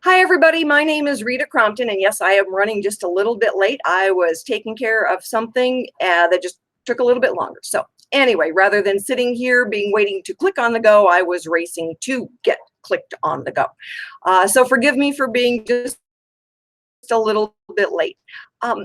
Hi, everybody. My name is Rita Crompton, and yes, I am running just a little bit late. I was taking care of something that just took a little bit longer. So anyway, rather than sitting here being waiting to click on the go, I was racing to get clicked on the go. So forgive me for being just a little bit late. Um,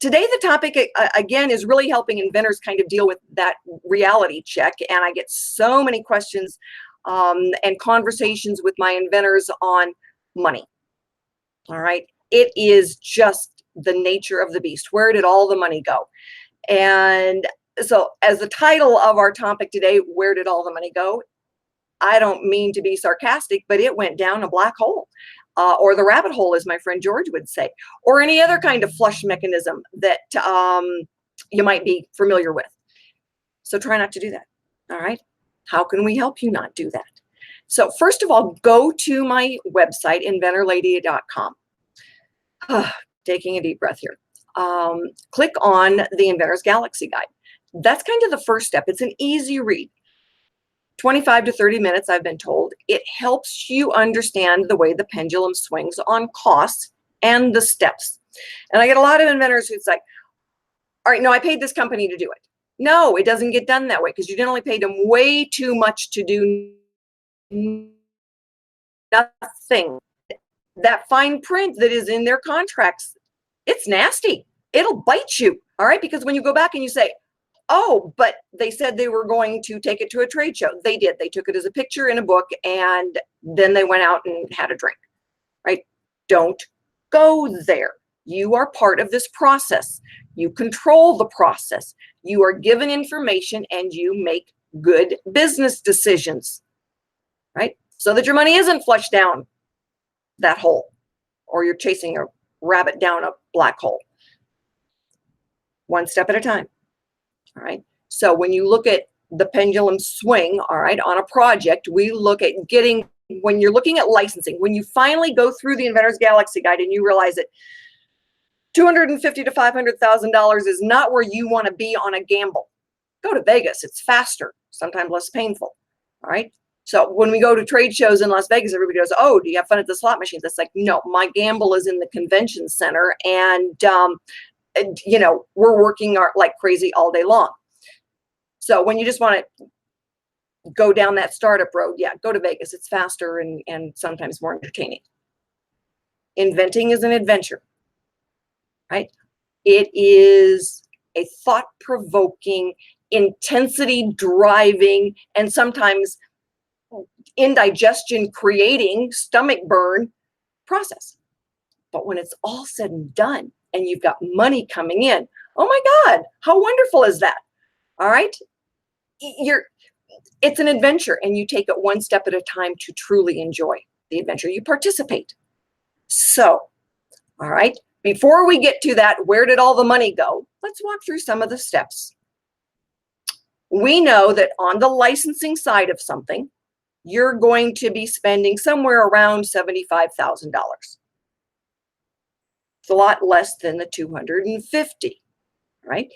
Today, the topic again is really helping inventors kind of deal with that reality check. And I get so many questions and conversations with my inventors on money. All right. It is just the nature of the beast. Where did all the money go? And so, as the title of our topic today, where did all the money go? I don't mean to be sarcastic, but it went down a black hole. Or the rabbit hole, as my friend George would say, or any other kind of flush mechanism that you might be familiar with. So try not to do that. All right. How can we help you not do that? So first of all, go to my website, inventorlady.com. Taking a deep breath here. Click on the Inventor's Galaxy Guide. That's kind of the first step. It's an easy read. 25 to 30 minutes, I've been told. It helps you understand the way the pendulum swings on costs and the steps. And I get a lot of inventors who's like, all right, no, I paid this company to do it. No, it doesn't get done that way because you didn't only paid them way too much to do nothing. That fine print that is in their contracts, it's nasty. It'll bite you, all right? Because when you go back and you say, oh, but they said they were going to take it to a trade show. They did. They took it as a picture in a book, and then they went out and had a drink, right? Don't go there. You are part of this process. You control the process. You are given information, and you make good business decisions, right? So that your money isn't flushed down that hole, or you're chasing a rabbit down a black hole. One step at a time. All right. So when you look at the pendulum swing, all right, on a project, we look at getting, when you're looking at licensing, when you finally go through the Inventor's Galaxy Guide and you realize that $250,000 to $500,000 is not where you want to be on a gamble, go to Vegas. It's faster, sometimes less painful. All right. So when we go to trade shows in Las Vegas, everybody goes, oh, do you have fun at the slot machines? It's like, no, my gamble is in the convention center. And we're working like crazy all day long. So when you just want to go down that startup road, yeah, go to Vegas. It's faster and sometimes more entertaining. Inventing is an adventure, right? It is a thought-provoking, intensity-driving, and sometimes indigestion creating, stomach burn process. But when it's all said and done and you've got money coming in, oh my God, how wonderful is that? All right. It's an adventure, and you take it one step at a time to truly enjoy the adventure. You participate. So, all right, before we get to that, where did all the money go? Let's walk through some of the steps. We know that on the licensing side of something, you're going to be spending somewhere around $75,000. It's a lot less than the 250, right?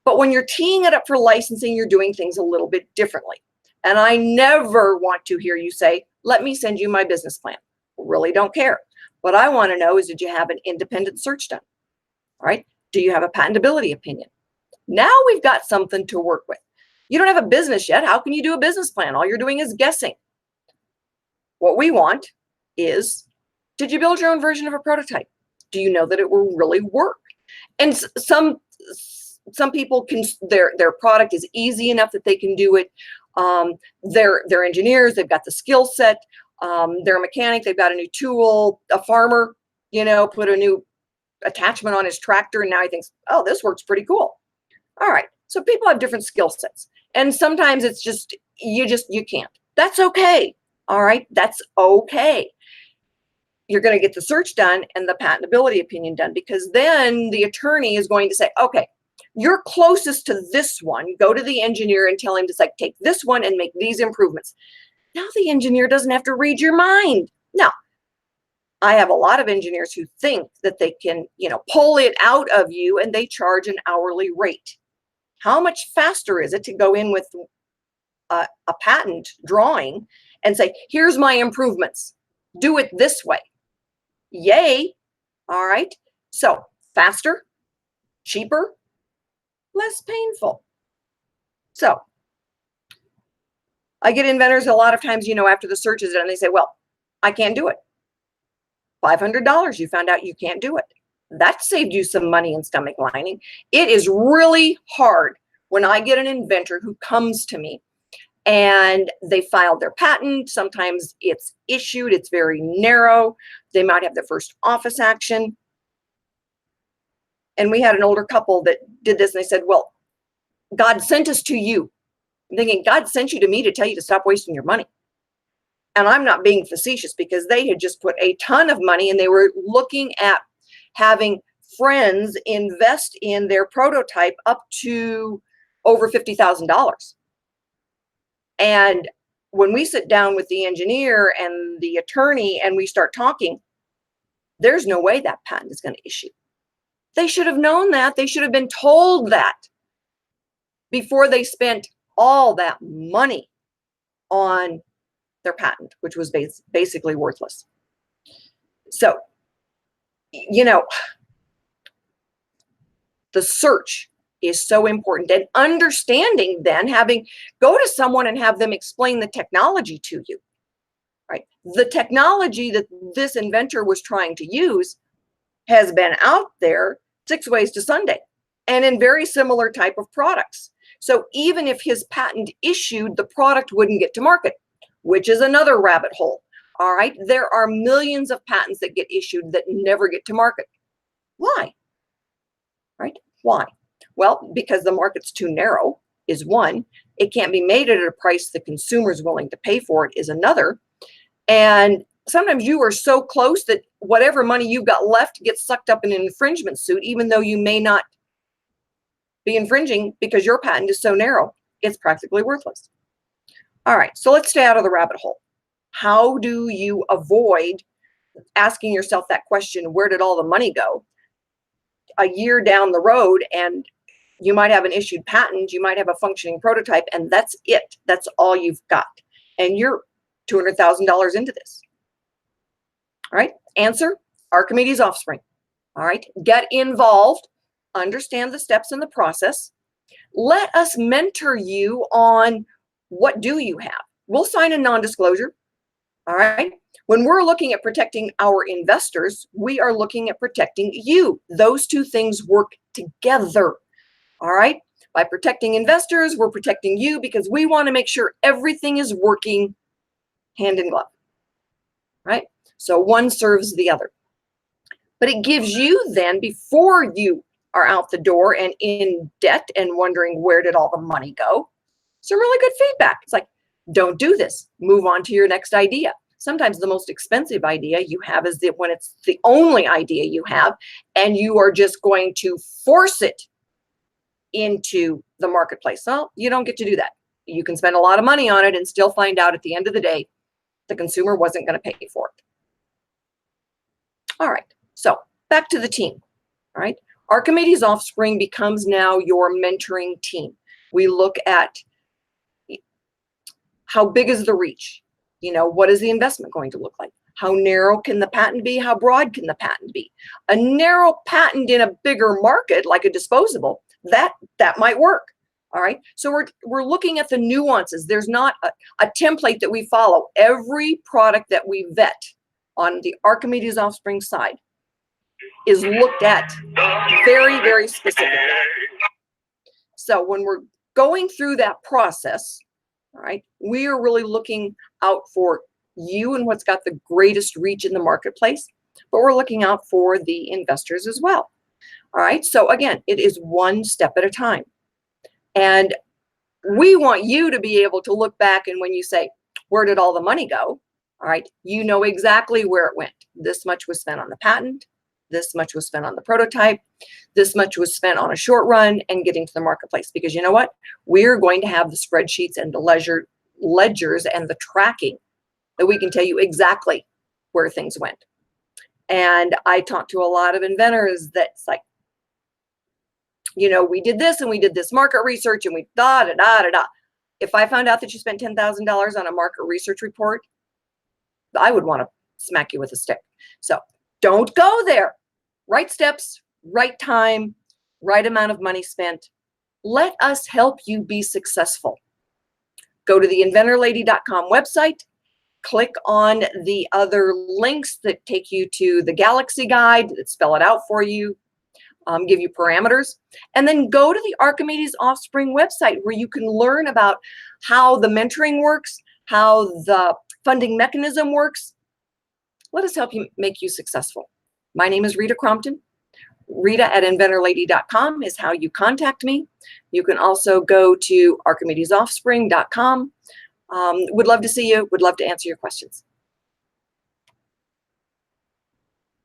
But when you're teeing it up for licensing, you're doing things a little bit differently. And I never want to hear you say, let me send you my business plan. Really don't care. What I want to know is, did you have an independent search done? All right. Do you have a patentability opinion? Now we've got something to work with. You don't have a business yet. How can you do a business plan? All you're doing is guessing. What we want is, did you build your own version of a prototype? Do you know that it will really work? And some people can, their product is easy enough that they can do it. They're engineers, they've got the skill set. They're a mechanic, they've got a new tool. A farmer, put a new attachment on his tractor, and now he thinks, oh, this works pretty cool. All right. So people have different skill sets, and sometimes it's just you can't. That's okay. All right. That's okay. You're going to get the search done and the patentability opinion done, because then the attorney is going to say, okay, you're closest to this one. Go to the engineer and tell him to take this one and make these improvements. Now the engineer doesn't have to read your mind. Now, I have a lot of engineers who think that they can, pull it out of you, and they charge an hourly rate. How much faster is it to go in with a patent drawing and say, here's my improvements, do it this way? Yay. All right. So faster, cheaper, less painful. So I get inventors a lot of times, after the search is done, they say, well, I can't do it. $500, you found out you can't do it. That saved you some money and stomach lining. It is really hard when I get an inventor who comes to me and they filed their patent. Sometimes it's issued, it's very narrow. They might have their first office action. And we had an older couple that did this, and they said, well, God sent us to you. I'm thinking, God sent you to me to tell you to stop wasting your money. And I'm not being facetious, because they had just put a ton of money, and they were looking at having friends invest in their prototype up to over $50,000. And when we sit down with the engineer and the attorney and we start talking, there's no way that patent is going to issue. They should have known that. They should have been told that before they spent all that money on their patent, which was basically worthless. So, the search is so important, and understanding, then go to someone and have them explain the technology to you, right? The technology that this inventor was trying to use has been out there 6 ways to Sunday, and in very similar type of products. So even if his patent issued, the product wouldn't get to market, which is another rabbit hole. All right. There are millions of patents that get issued that never get to market. Why? Right? Why? Well, because the market's too narrow is one. It can't be made at a price the consumer is willing to pay for it is another. And sometimes you are so close that whatever money you've got left gets sucked up in an infringement suit, even though you may not be infringing, because your patent is so narrow, it's practically worthless. All right, so let's stay out of the rabbit hole. How do you avoid asking yourself that question, where did all the money go? A year down the road, and you might have an issued patent, you might have a functioning prototype, and that's it. That's all you've got. And you're $200,000 into this. All right, answer, Archimedes' offspring. All right, get involved, understand the steps in the process. Let us mentor you on what do you have. We'll sign a non-disclosure. All right. When we're looking at protecting our investors, we are looking at protecting you. Those two things work together. All right. By protecting investors, we're protecting you, because we want to make sure everything is working hand in glove. Right. So one serves the other. But it gives you then, before you are out the door and in debt and wondering where did all the money go, some really good feedback. It's like, don't do this. Move on to your next idea. Sometimes the most expensive idea you have is when it's the only idea you have, and you are just going to force it into the marketplace. Well, you don't get to do that. You can spend a lot of money on it and still find out at the end of the day, the consumer wasn't going to pay for it. All right. So back to the team. All right. Archimedes' offspring becomes now your mentoring team. We look at how big is the reach? What is the investment going to look like? How narrow can the patent be? How broad can the patent be? A narrow patent in a bigger market, like a disposable, that might work. All right. So we're looking at the nuances. There's not a template that we follow. Every product that we vet on the Archimedes' offspring side is looked at very, very specifically. So when we're going through that process, all right, we are really looking out for you and what's got the greatest reach in the marketplace, but we're looking out for the investors as well. All right, so again, it is one step at a time. And we want you to be able to look back, and when you say, where did all the money go? All right, you know exactly where it went. This much was spent on the patent. This much was spent on the prototype. This much was spent on a short run and getting to the marketplace. Because you know what? We're going to have the spreadsheets and the ledgers and the tracking that we can tell you exactly where things went. And I talk to a lot of inventors that's like, we did this and we did this market research and we da-da-da-da-da. If I found out that you spent $10,000 on a market research report, I would want to smack you with a stick. So Don't go there. Right steps, right time, right amount of money spent. Let us help you be successful. Go to the inventorlady.com website, click on the other links that take you to the Galaxy Guide that spell it out for you, give you parameters, and then go to the Archimedes Offspring website where you can learn about how the mentoring works, how the funding mechanism works. Let us help you make you successful. My name is Rita Crompton. Rita at inventorlady.com is how you contact me. You can also go to archimedesoffspring.com. Would love to see you, would love to answer your questions.